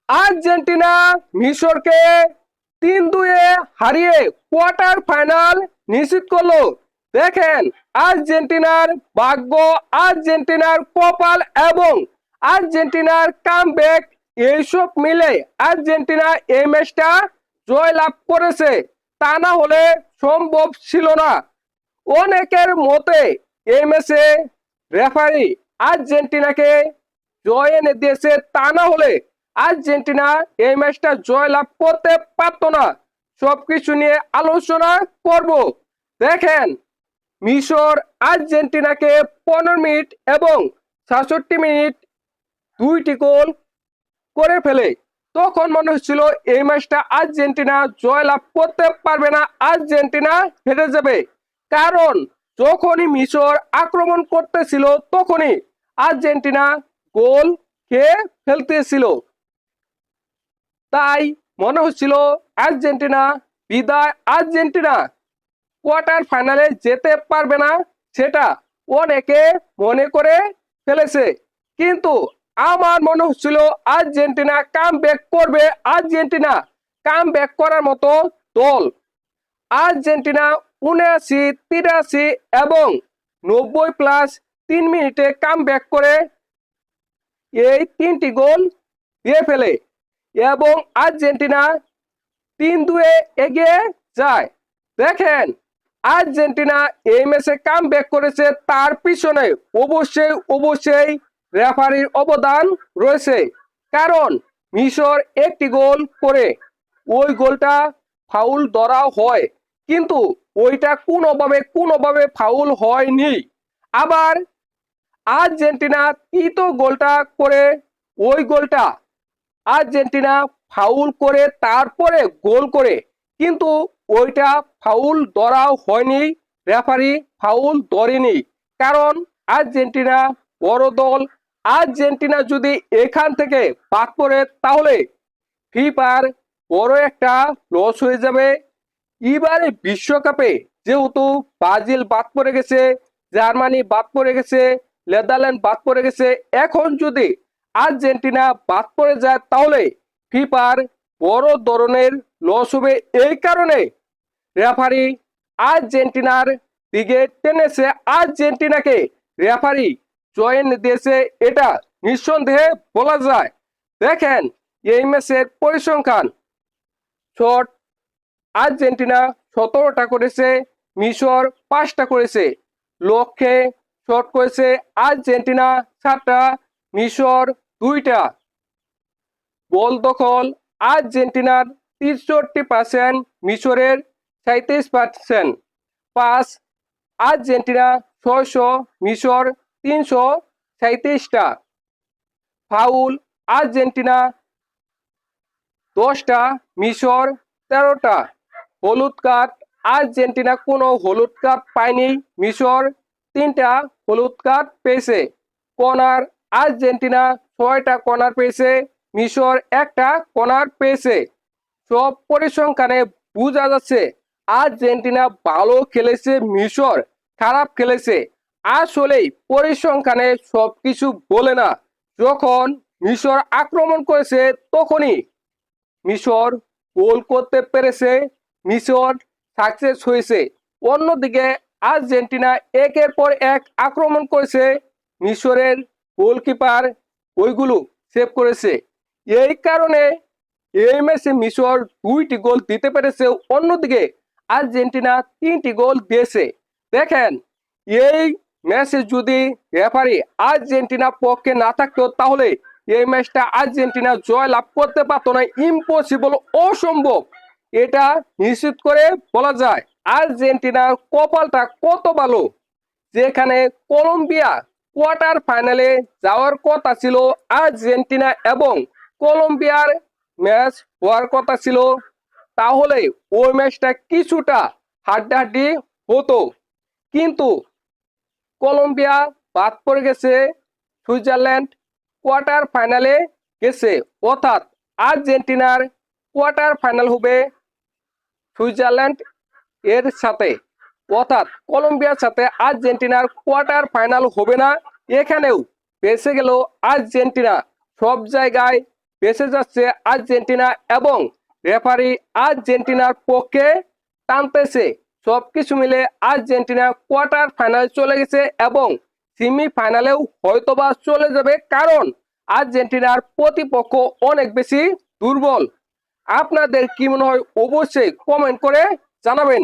Argentina মিশরকে 3-2 হারিয়ে quarter final নিশ্চিত করলো। দেখেন আর্জেন্টিনার ভাগ্য, আর্জেন্টিনার কপাল এবং আর্জেন্টিনার কামব্যাক এইসব মিলে আর্জেন্টিনা এই ম্যাচটা জয় লাভ করেছে। তা না হলে সম্ভব ছিল না। অনেকের মতে এই ম্যাচে রেফারি আর্জেন্টিনাকে জয় এনে দিয়েছে, তা না হলে আর্জেন্টিনা এই ম্যাচটা জয় লাভ করতে পারত না। সবকিছু নিয়ে আলোচনা করব। দেখেন মিশর আর্জেন্টিনাকে 15 মিনিট এবং 66 মিনিট দুইটি গোল করে ফেলে। তখন মনে হচ্ছিল এই ম্যাচটা আর্জেন্টিনা জয় লাভ করতে পারবে না, আর্জেন্টিনা হেরে যাবে। কারণ যখনই মিশর আক্রমণ করতেছিল তখনই আর্জেন্টিনা গোল খেয়ে ফেলতেছিল। তাই মনে হচ্ছিল আর্জেন্টিনা বিদায়, আর্জেন্টিনা কোয়ার্টার ফাইনালে যেতে পারবে না, সেটা অনেকে মনে করে ফেলেছে। কিন্তু আমার মনে হচ্ছিল আর্জেন্টিনা কামব্যাক করবে, আর্জেন্টিনা কামব্যাক করার মতো দল। আর্জেন্টিনা 79, 83 এবং 90+3 মিনিটে কামব্যাক করে এই 3টি গোল দিয়ে ফেলে এবং আর্জেন্টিনা 3-2 এগিয়ে যায়। দেখেন আর্জেন্টিনা এই ম্যাচে কামব্যাক করেছে, তার পিছনে অবশ্যই রেফারির অবদান রয়েছে। কারণ মিশর একটি গোল করে ওই গোলটা ফাউল ধরা হয়, কিন্তু ওইটা কোনোভাবে ফাউল হয়নি। আবার আর্জেন্টিনা তৃতীয় গোলটা করে ওই গোলটা আর্জেন্টিনা ফাউল করে তারপরে গোল করে, কিন্তু ওইটা ফাউল ধরা হয়নি, রেফারি ফাউল ধরেনি। কারণ আর্জেন্টিনা বড় দল, আর্জেন্টিনা যদি এখান থেকে বাদ পড়ে তাহলে ফিফার বড় একটা লস হয়ে যাবে। এবারে বিশ্বকাপে যেহেতু ব্রাজিল বাদ পড়ে গেছে, জার্মানি বাদ পড়ে গেছে, নেদারল্যান্ড বাদ পড়ে গেছে, এখন যদি আর্জেন্টিনা বাদ পড়ে যায় তাহলে ফিফার বড় ধরনের লস হবে। এই কারণে রেফারি আর্জেন্টিনার দিকে টেনেছে, আর্জেন্টিনাকে রেফারি জয়েন দিয়েছে, এটা নিঃসন্দেহে বলা যায়। দেখেন এই ম্যাচের পরিসংখ্যান, শট আর্জেন্টিনা 17টা করেছে, মিশর 5টা করেছে। লক্ষ্যে শট করেছে আর্জেন্টিনা 7টা, মিশর 2টা। বল দখল আর্জেন্টিনার 63%, মিশরের 37%। পাস আর্জেন্টিনা 600, মিশর 337টা। ফাউল আর্জেন্টিনা 10টা, মিশর 13টা। হলুদ কার্ড আর্জেন্টিনা কোনো হলুদ কার্ড পায়নি, মিশর 3টা হলুদ কার্ড পেয়েছে। কর্নার আর্জেন্টিনা 6টা কর্নার পেয়েছে, মিশর 1টা কর্নার পেয়েছে। সব পরিসংখ্যানে বোঝা যাচ্ছে আর্জেন্টিনা ভালো খেলেছে, মিশর খারাপ খেলেছে। আসলেই পরিসংখ্যানে সবকিছু বলে না। যখন মিশর আক্রমণ করেছে তখনই মিশর গোল করতে পেরেছে, মিশর সাকসেস হয়েছে। অন্যদিকে আর্জেন্টিনা একের পর এক আক্রমণ করেছে, মিশরের গোলকিপার ওইগুলো সেভ করেছে। এই কারণে এই ম্যাচে মিশর 2টি গোল দিতে পেরেছে, অন্যদিকে আর্জেন্টিনা 3টি গোল দিয়েছে। দেখেন এই ম্যাচে যদি রেফারি আর্জেন্টিনা পক্ষে না থাকতো তাহলে এই ম্যাচটা আর্জেন্টিনা জয় লাভ করতে পারতো না, ইম্পসিবল, অসম্ভব, এটা নিশ্চিত করে বলা যায়। আর্জেন্টিনার কপালটা কত ভালো, যেখানে কলম্বিয়া কোয়ার্টার ফাইনালে যাওয়ার কথা ছিল, আর্জেন্টিনা এবং কলম্বিয়ার ম্যাচ হওয়ার কথা ছিল, তাহলে ওই ম্যাচটা কিছুটা হাড্ডাহাড্ডি হতো। কিন্তু কলম্বিয়া বাদ পড়ে গেছে, সুইজারল্যান্ড কোয়ার্টার ফাইনালে গেছে, অর্থাৎ আর্জেন্টিনার কোয়ার্টার ফাইনাল হবে সুইজারল্যান্ড এর সাথে, অর্থাৎ কলম্বিয়ার সাথে আর্জেন্টিনার কোয়ার্টার ফাইনাল হবে না। এখানেও বেঁচে গেল আর্জেন্টিনা। সব জায়গায় বেঁচে যাচ্ছে আর্জেন্টিনা এবং রেফারি আর্জেন্টিনার পক্ষে টানতেছে। সবকিছু মিলে আর্জেন্টিনা কোয়ার্টার ফাইনাল চলে গেছে এবং সেমিফাইনালেও হয়তোবা চলে যাবে, কারণ আর্জেন্টিনার প্রতিপক্ষ অনেক বেশি দুর্বল। আপনাদের কি মনে হয় অবশ্যই কমেন্ট করে জানাবেন।